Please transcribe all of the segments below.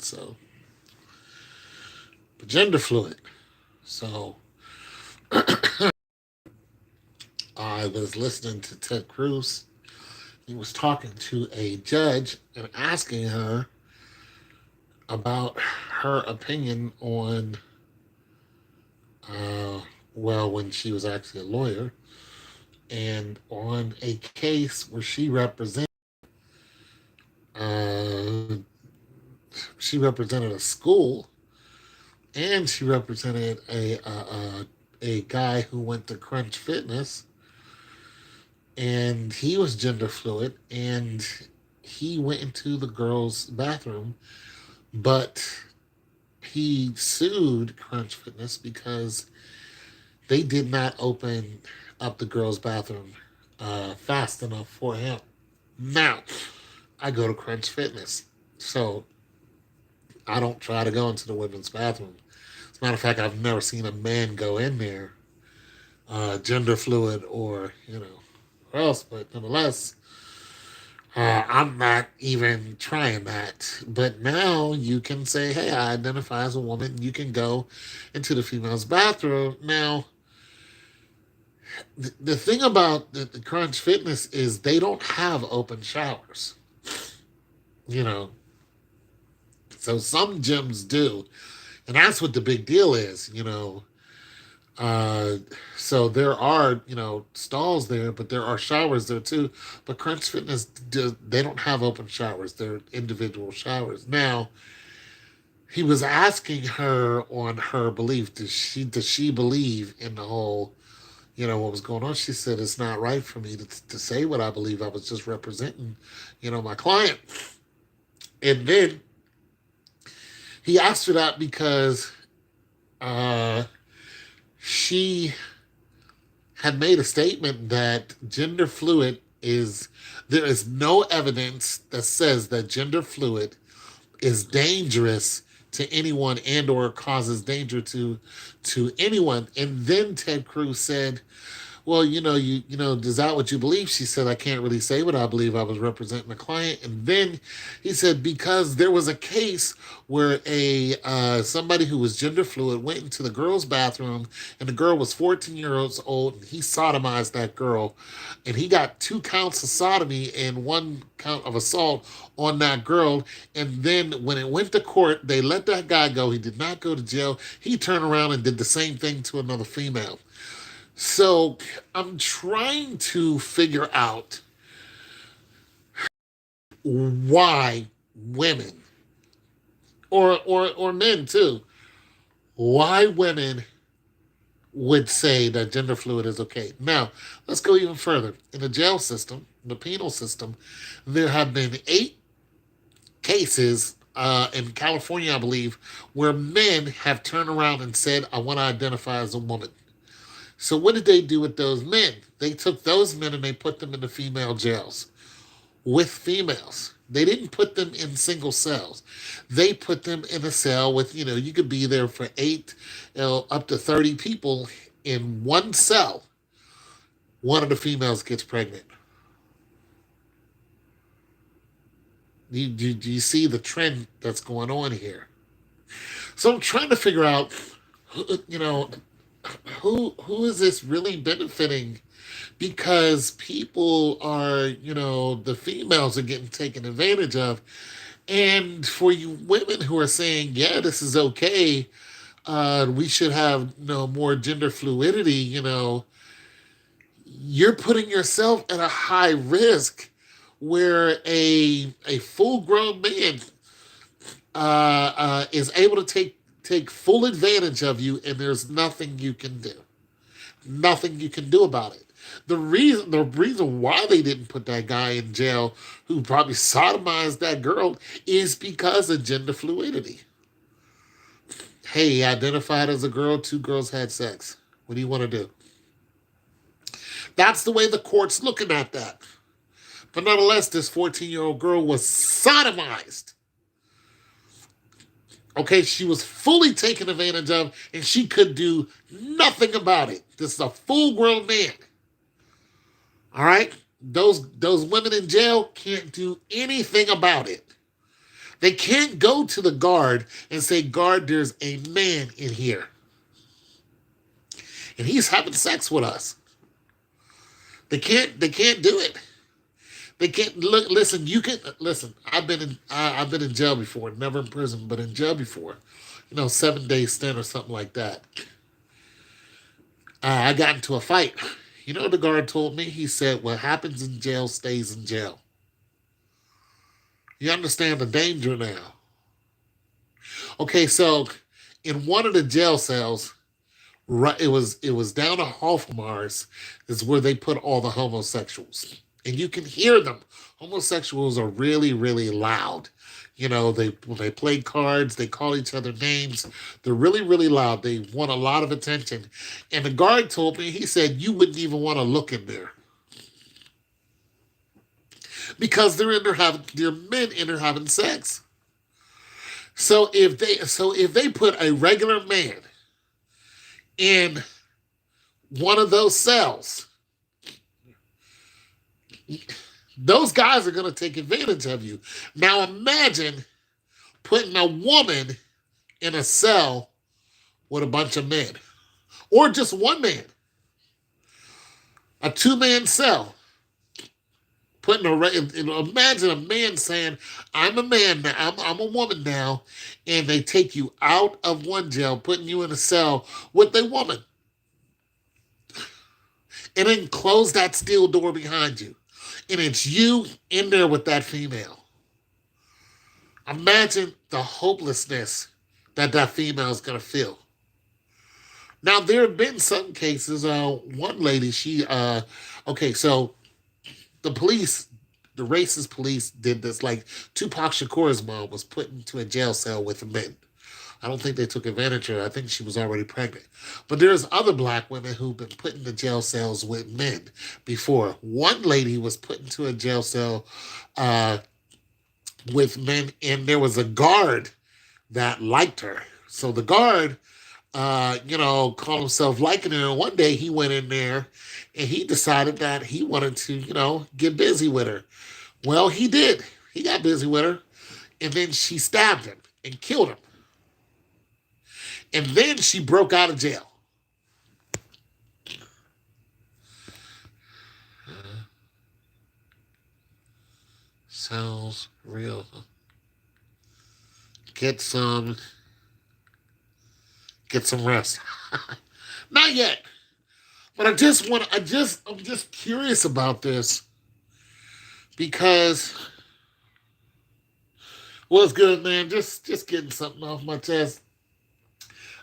So, but gender fluid. So I was listening to Ted Cruz. He was talking to a judge and asking her about her opinion on, uh, well, when she was actually a lawyer, and on a case where uh, she represented a school, and she represented a guy who went to Crunch Fitness, and he was gender fluid, and he went into the girls' bathroom, but he sued Crunch Fitness because they did not open up the girls' bathroom fast enough for him. Now, I go to Crunch Fitness, so I don't try to go into the women's bathroom. As a matter of fact, I've never seen a man go in there, gender fluid or or else. But nonetheless, I'm not even trying that. But now you can say, "Hey, I identify as a woman." You can go into the female's bathroom now. The thing about the Crunch Fitness is they don't have open showers. You know, so some gyms do, and that's what the big deal is. Uh, so there are stalls there, but there are showers there too. But Crunch Fitness they don't have open showers; they're individual showers. Now he was asking her on her belief. Does she believe in the whole what was going on? She said it's not right for me to say what I believe. I was just representing my client. And then he asked her that because uh, she had made a statement that gender fluid is there is no evidence that says that gender fluid is dangerous to anyone and or causes danger to anyone. And then Ted Cruz said, well, is that what you believe? She said, I can't really say what I believe. I was representing a client. And then he said, because there was a case where a somebody who was gender fluid went into the girl's bathroom, and the girl was 14 years old, and he sodomized that girl, and he got 2 counts of sodomy and 1 count of assault on that girl. And then when it went to court, they let that guy go. He did not go to jail. He turned around and did the same thing to another female. So I'm trying to figure out why women, or men too, why women would say that gender fluid is okay. Now, let's go even further. In the jail system, the penal system, there have been 8 cases in California, I believe, where men have turned around and said, I want to identify as a woman. So what did they do with those men? They took those men and they put them in the female jails with females. They didn't put them in single cells. They put them in a cell with, you could be there for 8, up to 30 people in one cell. One of the females gets pregnant. Do you see the trend that's going on here? So I'm trying to figure out, you know, who is this really benefiting, because people are, the females are getting taken advantage of. And for you women who are saying, yeah, this is okay, we should have more gender fluidity, you're putting yourself at a high risk where a full grown man is able to take full advantage of you, and there's nothing you can do. Nothing you can do about it. The reason why they didn't put that guy in jail who probably sodomized that girl is because of gender fluidity. Hey, he identified as a girl, 2 girls had sex. What do you want to do? That's the way the court's looking at that. But nonetheless, this 14-year-old girl was sodomized. Okay, she was fully taken advantage of, and she could do nothing about it. This is a full-grown man. All right, those women in jail can't do anything about it. They can't go to the guard and say, "Guard, there's a man in here, and he's having sex with us." They can't. They can't do it. They can't look. Listen, you can listen. I've been in jail before. Never in prison, but in jail before. 7 day stint or something like that. I got into a fight. The guard told me. He said, "What happens in jail stays in jail." You understand the danger now. Okay, so in one of the jail cells, right, it was down a hall from ours, is where they put all the homosexuals, and you can hear them. Homosexuals are really, really loud. They when they play cards, they call each other names. They're really, really loud. They want a lot of attention. And the guard told me, he said, you wouldn't even want to look in there because they're men in there having sex. So if they put a regular man in one of those cells, those guys are going to take advantage of you. Now imagine putting a woman in a cell with a bunch of men, or just one man, a two-man cell. Imagine a man saying, "I'm a man now. I'm a woman now," and they take you out of one jail, putting you in a cell with a woman, and then close that steel door behind you, and it's you in there with that female. Imagine the hopelessness that female is gonna feel. Now there have been some cases. One lady, okay, so the police, the racist police did this. Like Tupac Shakur's mom was put into a jail cell with men. I don't think they took advantage of her. I think she was already pregnant. But there's other black women who've been put into jail cells with men before. One lady was put into a jail cell uh, with men, and there was a guard that liked her. So the guard, called himself liking her. And one day he went in there and he decided that he wanted to, get busy with her. Well, he did. He got busy with her. And then she stabbed him and killed him. And then she broke out of jail. Sounds real. Get some rest. Not yet. But I'm just curious about this because, well, it's good, man. Just getting something off my chest.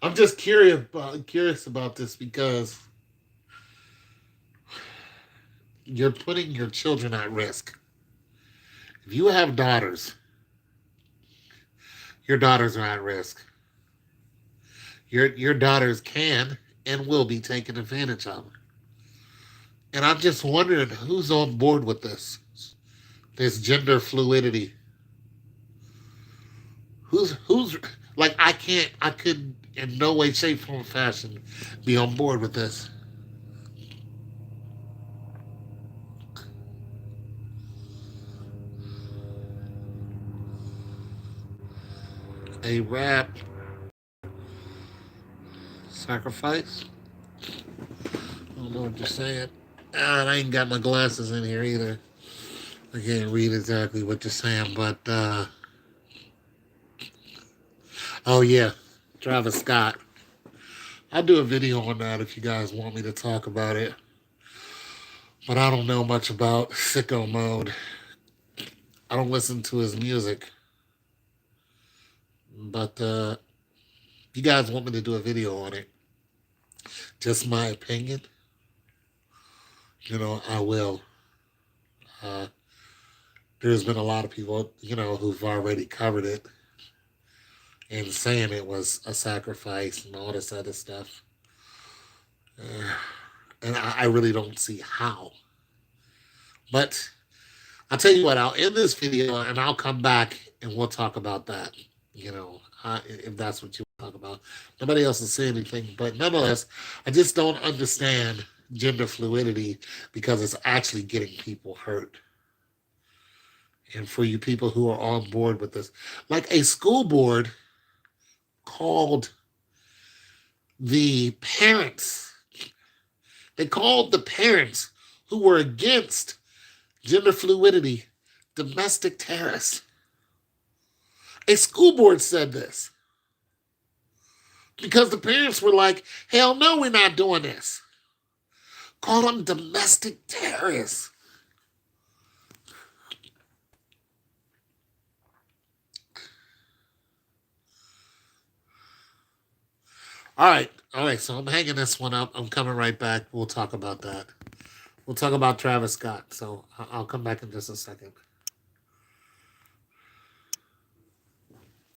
I'm just curious about this because you're putting your children at risk. If you have daughters, your daughters are at risk. Your daughters can and will be taken advantage of. And I'm just wondering who's on board with this gender fluidity. Who's like I could in no way, shape, form, or fashion be on board with this. A rap sacrifice. I don't know what you're saying. And I ain't got my glasses in here either. I can't read exactly what you're saying, but oh yeah, Travis Scott. I'll do a video on that if you guys want me to talk about it. But I don't know much about Sicko Mode. I don't listen to his music. But if you guys want me to do a video on it, just my opinion, I will. Uh, there's been a lot of people, who've already covered it and saying it was a sacrifice and all this other stuff. Uh, and I really don't see how. But I'll tell you what, I'll end this video and I'll come back and we'll talk about that. If that's what you want to talk about. Nobody else will say anything, but nonetheless, I just don't understand gender fluidity because it's actually getting people hurt. And for you people who are on board with this, like a school board called the parents, they called the parents who were against gender fluidity domestic terrorists. A school board said this because the parents were like, hell no, we're not doing this. Call them domestic terrorists. All right. So I'm hanging this one up. I'm coming right back. We'll talk about that. We'll talk about Travis Scott. So I'll come back in just a second.